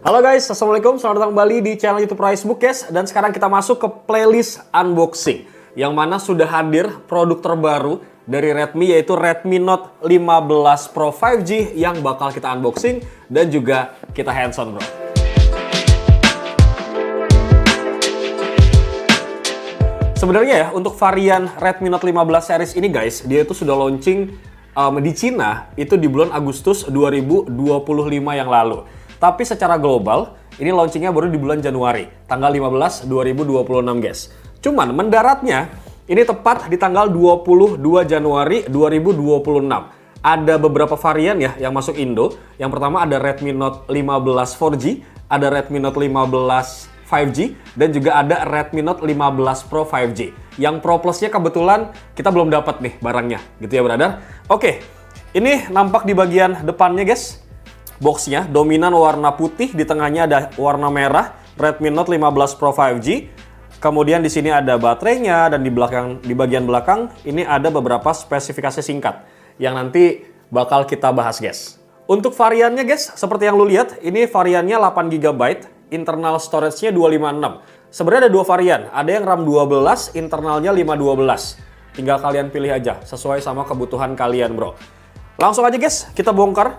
Halo guys, assalamualaikum, selamat datang kembali di channel YouTube Ricebook guys. Dan sekarang kita masuk ke playlist unboxing, yang mana sudah hadir produk terbaru dari Redmi, yaitu Redmi Note 15 Pro 5G yang bakal kita unboxing dan juga kita hands on bro. Sebenarnya ya, untuk varian Redmi Note 15 series ini guys, dia itu sudah launching di Cina itu di bulan Agustus 2025 yang lalu. Tapi secara global, ini launchingnya baru di bulan Januari, tanggal 15 2026 guys. Cuman mendaratnya, ini tepat di tanggal 22 Januari 2026. Ada beberapa varian ya yang masuk Indo. Yang pertama ada Redmi Note 15 4G, ada Redmi Note 15 5G, dan juga ada Redmi Note 15 Pro 5G. Yang Pro Plus-nya kebetulan kita belum dapat nih barangnya, gitu ya brother. Oke, ini nampak di bagian depannya guys. Boxnya dominan warna putih, di tengahnya ada warna merah, Redmi Note 15 Pro 5G. Kemudian di sini ada baterainya, dan di bagian belakang ini ada beberapa spesifikasi singkat yang nanti bakal kita bahas guys. Untuk variannya guys, seperti yang lu lihat, ini variannya 8 GB, internal storage-nya 256. Sebenarnya ada dua varian, ada yang RAM 12, internalnya 512. Tinggal kalian pilih aja sesuai sama kebutuhan kalian bro. Langsung aja guys, kita bongkar.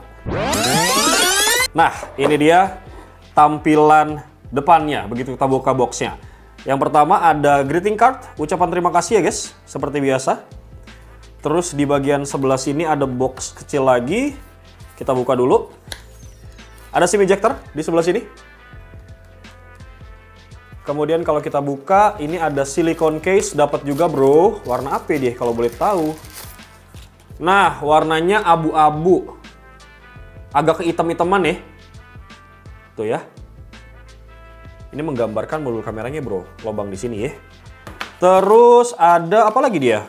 Nah, ini dia tampilan depannya begitu kita buka boxnya. Yang pertama ada greeting card, ucapan terima kasih ya guys, seperti biasa. Terus di bagian sebelah sini ada box kecil lagi. Kita buka dulu. Ada SIM ejector di sebelah sini. Kemudian kalau kita buka, ini ada silicone case, dapat juga bro. Warna apa dia kalau boleh tahu? Nah, warnanya abu-abu. Agak kehitam-hitaman nih. Tuh ya. Ini menggambarkan modul kameranya bro. Lubang di sini ya. Terus ada apa lagi dia?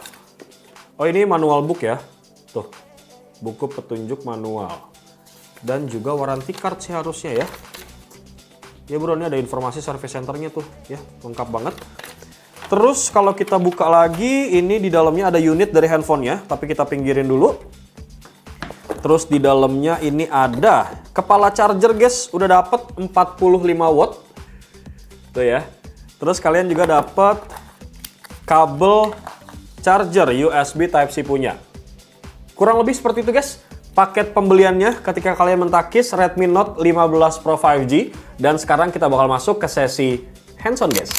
Oh, ini manual book ya. Tuh. Buku petunjuk manual. Dan juga warranty card sih harusnya ya. Ya bro, ini ada informasi service centernya tuh ya. Lengkap banget. Terus kalau kita buka lagi, ini di dalamnya ada unit dari handphonenya. Tapi kita pinggirin dulu. Terus di dalamnya ini ada kepala charger guys, udah dapet 45 watt. Tuh ya. Terus kalian juga dapet kabel charger USB Type-C punya. Kurang lebih seperti itu guys. Paket pembeliannya ketika kalian mentakis Redmi Note 15 Pro 5G. Dan sekarang kita bakal masuk ke sesi hands-on guys.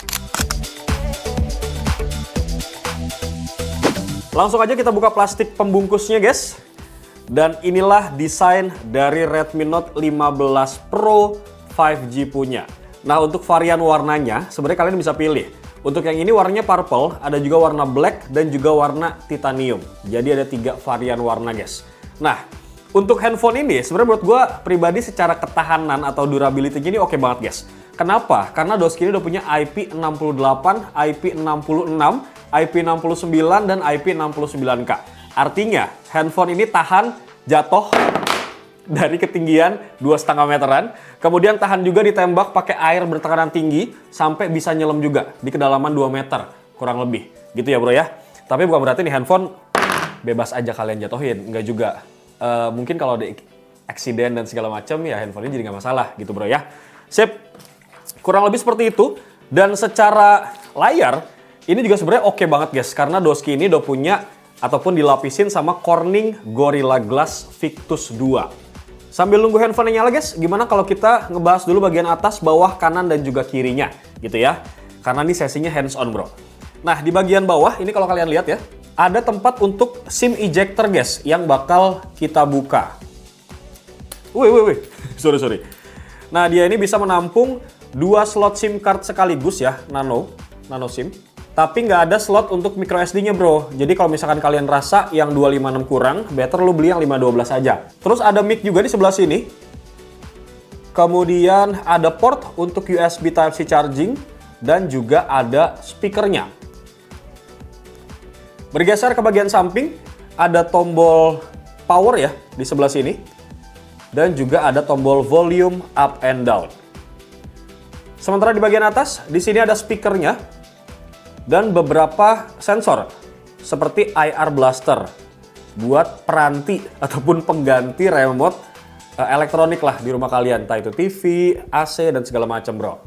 Langsung aja kita buka plastik pembungkusnya guys. Dan inilah desain dari Redmi Note 15 Pro 5G punya. Nah, untuk varian warnanya, sebenarnya kalian bisa pilih. Untuk yang ini warnanya purple, ada juga warna black, dan juga warna titanium. Jadi ada 3 varian warna guys. Nah, untuk handphone ini, sebenarnya menurut gue pribadi secara ketahanan atau durability-nya ini oke banget guys. Kenapa? Karena Doski ini udah punya IP68, IP66, IP69, dan IP69K. Artinya, handphone ini tahan jatuh dari ketinggian 2,5 meteran. Kemudian tahan juga ditembak pakai air bertekanan tinggi, sampai bisa nyelam juga di kedalaman 2 meter, kurang lebih. Gitu ya bro ya. Tapi bukan berarti nih handphone bebas aja kalian jatuhin, enggak juga. Mungkin kalau ada accident dan segala macam ya handphonenya jadi nggak masalah gitu bro ya. Sip, kurang lebih seperti itu. Dan secara layar ini juga sebenarnya oke banget guys, karena Doski ini udah punya ataupun dilapisin sama Corning Gorilla Glass Victus 2. Sambil nunggu handphonenya nyala guys, gimana kalau kita ngebahas dulu bagian atas, bawah, kanan, dan juga kirinya gitu ya. Karena ini sesinya hands on bro. Nah, di bagian bawah ini kalau kalian lihat ya, ada tempat untuk SIM ejector guys yang bakal kita buka. Wih. Sorry. Nah, dia ini bisa menampung 2 slot SIM card sekaligus ya, nano SIM. Tapi nggak ada slot untuk micro SD-nya bro. Jadi kalau misalkan kalian rasa yang 256 kurang, better lu beli yang 512 aja. Terus ada mic juga di sebelah sini. Kemudian ada port untuk USB Type-C charging, dan juga ada speakernya. Bergeser ke bagian samping, ada tombol power ya di sebelah sini. Dan juga ada tombol volume up and down. Sementara di bagian atas, di sini ada speakernya. Dan beberapa sensor, seperti IR Blaster. Buat peranti ataupun pengganti remote elektronik lah di rumah kalian, entah itu TV, AC, dan segala macam bro.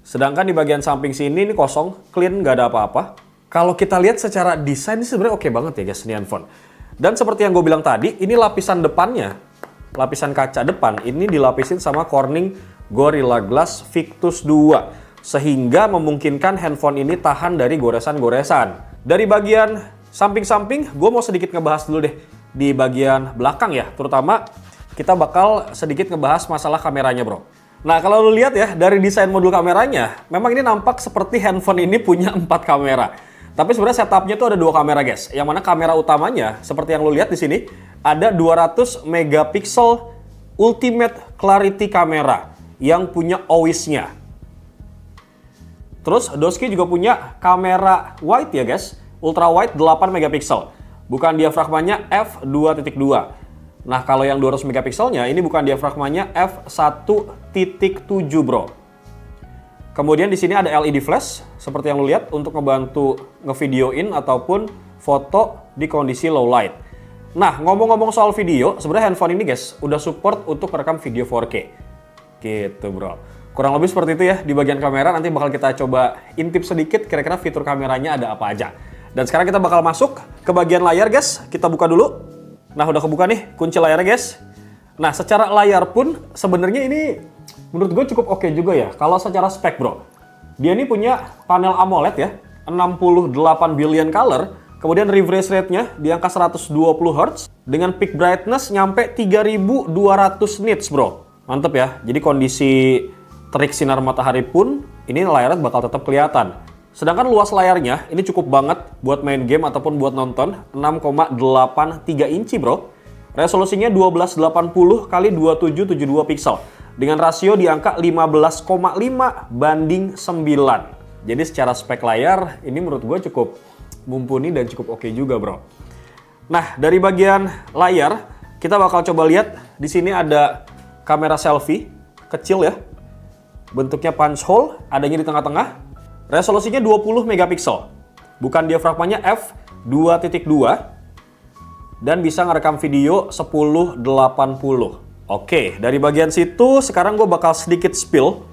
Sedangkan di bagian samping sini ini kosong, clean, nggak ada apa-apa. Kalau kita lihat secara desain ini sebenarnya oke banget ya guys, ini handphone. Dan seperti yang gue bilang tadi, ini lapisan depannya, lapisan kaca depan, ini dilapisin sama Corning Gorilla Glass Victus 2. Sehingga memungkinkan handphone ini tahan dari goresan-goresan. Dari bagian samping-samping, gue mau sedikit ngebahas dulu deh di bagian belakang ya. Terutama kita bakal sedikit ngebahas masalah kameranya bro. Nah kalau lu lihat ya, dari desain modul kameranya, memang ini nampak seperti handphone ini punya 4 kamera. Tapi sebenarnya setupnya tuh ada 2 kamera guys. Yang mana kamera utamanya, seperti yang lu lihat di sini, ada 200 megapiksel Ultimate Clarity Camera yang punya OIS-nya. Terus Doski juga punya kamera wide ya guys, ultra wide 8 megapiksel. Bukan diafragmanya f2.2. Nah, kalau yang 200 megapikselnya ini bukan diafragmanya f1.7 bro. Kemudian di sini ada LED flash seperti yang lu lihat untuk ngebantu ngevideoin ataupun foto di kondisi low light. Nah, ngomong-ngomong soal video, sebenarnya handphone ini guys udah support untuk merekam video 4K. Gitu bro. Kurang lebih seperti itu ya di bagian kamera. Nanti bakal kita coba intip sedikit kira-kira fitur kameranya ada apa aja. Dan sekarang kita bakal masuk ke bagian layar guys. Kita buka dulu. Nah udah kebuka nih kunci layarnya guys. Nah secara layar pun sebenarnya ini menurut gue cukup oke juga ya. Kalau secara spek bro. Dia ini punya panel AMOLED ya. 68 billion color. Kemudian refresh rate-nya di angka 120 Hz. Dengan peak brightness nyampe 3200 nits bro. Mantep ya. Jadi kondisi terik sinar matahari pun ini layarnya bakal tetap kelihatan. Sedangkan luas layarnya ini cukup banget buat main game ataupun buat nonton, 6,83 inci bro. Resolusinya 1280 x 2772 piksel dengan rasio di angka 15,5 banding 9. Jadi secara spek layar ini menurut gue cukup mumpuni dan cukup oke juga bro. Nah dari bagian layar kita bakal coba lihat di sini ada kamera selfie kecil ya. Bentuknya punch hole, adanya di tengah-tengah. Resolusinya 20 megapiksel. Bukan diafragmanya f2.2 dan bisa ngerekam video 1080. Oke, dari bagian situ sekarang gue bakal sedikit spill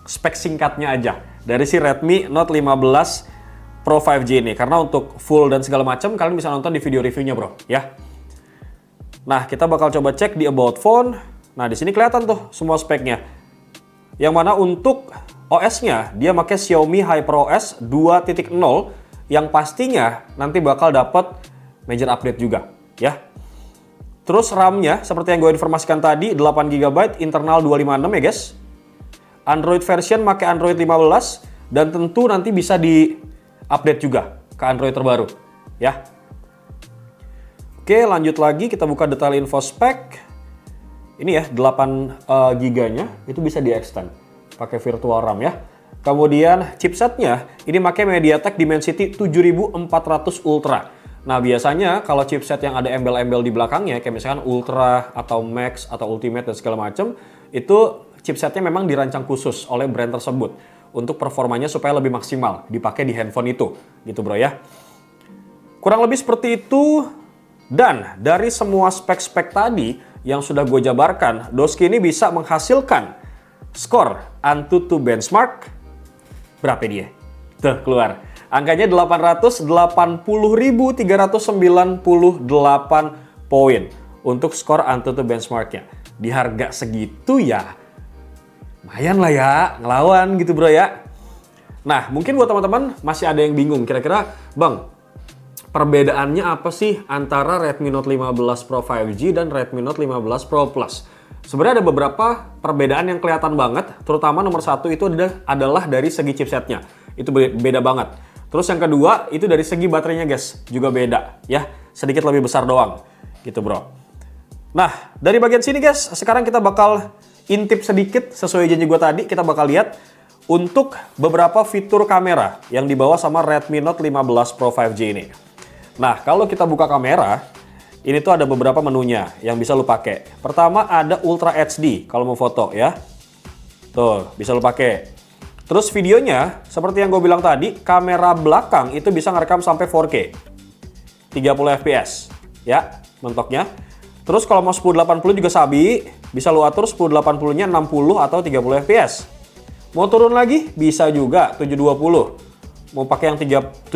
spek singkatnya aja dari si Redmi Note 15 Pro 5G ini. Karena untuk full dan segala macam kalian bisa nonton di video reviewnya bro, ya. Nah, kita bakal coba cek di About Phone. Nah, di sini kelihatan tuh semua speknya. Yang mana untuk OS-nya dia pakai Xiaomi HyperOS 2.0 yang pastinya nanti bakal dapat major update juga, ya. Terus RAM-nya seperti yang gue informasikan tadi 8GB internal 256 ya guys. Android version pakai Android 15 dan tentu nanti bisa di-update juga ke Android terbaru, ya. Oke, lanjut lagi kita buka detail info spek. Ini ya 8 GB-nya itu bisa di-extend pakai virtual RAM ya. Kemudian chipsetnya ini pakai MediaTek Dimensity 7400 Ultra. Nah biasanya kalau chipset yang ada embel-embel di belakangnya kayak misalkan Ultra atau Max atau Ultimate dan segala macam, itu chipsetnya memang dirancang khusus oleh brand tersebut untuk performanya supaya lebih maksimal dipakai di handphone itu, gitu bro ya. Kurang lebih seperti itu. Dan dari semua spek-spek tadi yang sudah gue jabarkan, Doski ini bisa menghasilkan skor AnTuTu benchmark. Berapa dia? Tuh, keluar. Angkanya 880.398 poin untuk skor AnTuTu benchmarknya. Di harga segitu ya, lumayan lah ya, ngelawan gitu bro ya. Nah, mungkin buat teman-teman masih ada yang bingung, kira-kira, Bang, perbedaannya apa sih antara Redmi Note 15 Pro 5G dan Redmi Note 15 Pro Plus? Sebenarnya ada beberapa perbedaan yang kelihatan banget, terutama nomor satu itu adalah dari segi chipsetnya. Itu beda banget. Terus yang kedua itu dari segi baterainya guys, juga beda ya, sedikit lebih besar doang gitu bro. Nah dari bagian sini guys, sekarang kita bakal intip sedikit sesuai janji gue tadi, kita bakal lihat untuk beberapa fitur kamera yang dibawa sama Redmi Note 15 Pro 5G ini. Nah, kalau kita buka kamera, ini tuh ada beberapa menunya yang bisa lu pakai. Pertama ada Ultra HD kalau mau foto ya. Tuh, bisa lu pakai. Terus videonya, seperti yang gue bilang tadi, kamera belakang itu bisa ngerekam sampai 4K. 30 fps ya, mentoknya. Terus kalau mau 1080 juga sabi, bisa lu atur 1080-nya 60 atau 30 fps. Mau turun lagi bisa juga 720. Mau pakai yang 720,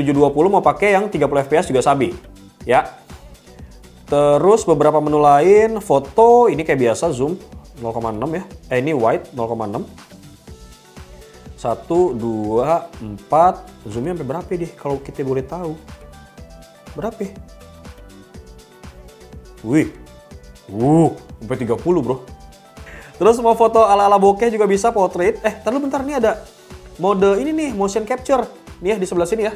mau pakai yang 30 fps juga sabi, ya. Terus beberapa menu lain, foto ini kayak biasa zoom 0,6 ya. Ini wide 0,6. 1, 2, 4. Zoomnya sampai berapa deh kalau kita boleh tahu? Berapa? Wih. Sampai 30 bro. Terus mau foto ala-ala bokeh juga bisa, portrait. Taruh bentar, nih ada mode ini nih, motion capture. Nih ya di sebelah sini ya.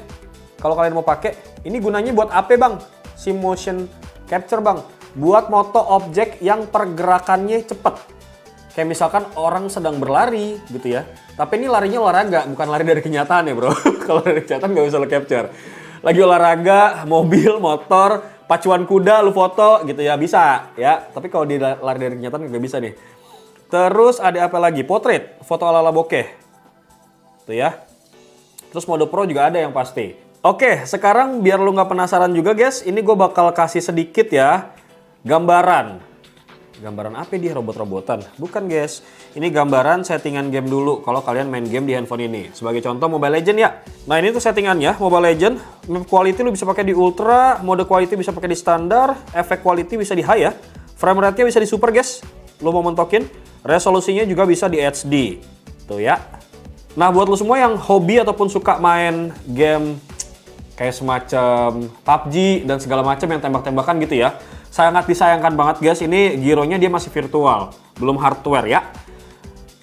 Kalau kalian mau pakai, ini gunanya buat apa bang? Si motion capture bang. Buat moto objek yang pergerakannya cepet. Kayak misalkan orang sedang berlari gitu ya. Tapi ini larinya olahraga, bukan lari dari kenyataan ya bro. Kalau dari kenyataan nggak bisa lo capture. Lagi olahraga, mobil, motor, pacuan kuda lu foto gitu ya, bisa ya. Tapi kalau di lari dari kenyataan nggak bisa nih. Terus ada apa lagi? Portrait, foto ala-ala bokeh. Tuh ya. Terus mode pro juga ada yang pasti. Oke, sekarang biar lu nggak penasaran juga guys, ini gue bakal kasih sedikit ya gambaran. Gambaran apa dia, robot-robotan? Bukan guys, ini gambaran settingan game dulu kalau kalian main game di handphone ini. Sebagai contoh Mobile Legends ya. Nah ini tuh settingannya Mobile Legends. Map quality lu bisa pakai di ultra, mode quality bisa pakai di standar, efek quality bisa di high ya. Frame rate-nya bisa di super guys. Lu mau mentokin, resolusinya juga bisa di HD. Tuh ya. Nah buat lu semua yang hobi ataupun suka main game kayak semacam PUBG dan segala macam yang tembak-tembakan gitu ya. Sangat disayangkan banget guys, ini gironya dia masih virtual, belum hardware ya.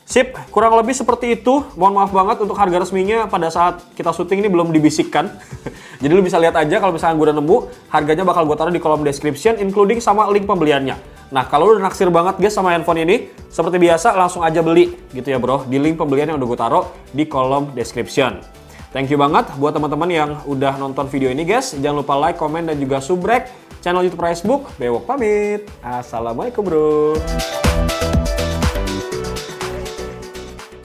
Sip, kurang lebih seperti itu. Mohon maaf banget untuk harga resminya pada saat kita syuting ini belum dibisikkan. Jadi lu bisa lihat aja kalau misalnya gue udah nemu, harganya bakal gue taruh di kolom description, including sama link pembeliannya. Nah kalau lu udah naksir banget guys sama handphone ini, seperti biasa langsung aja beli gitu ya bro, di link pembelian yang udah gue taruh di kolom description. Thank you banget buat teman-teman yang udah nonton video ini guys. Jangan lupa like, komen, dan juga subrek channel YouTube Facebook. Bewok pamit. Assalamualaikum bro.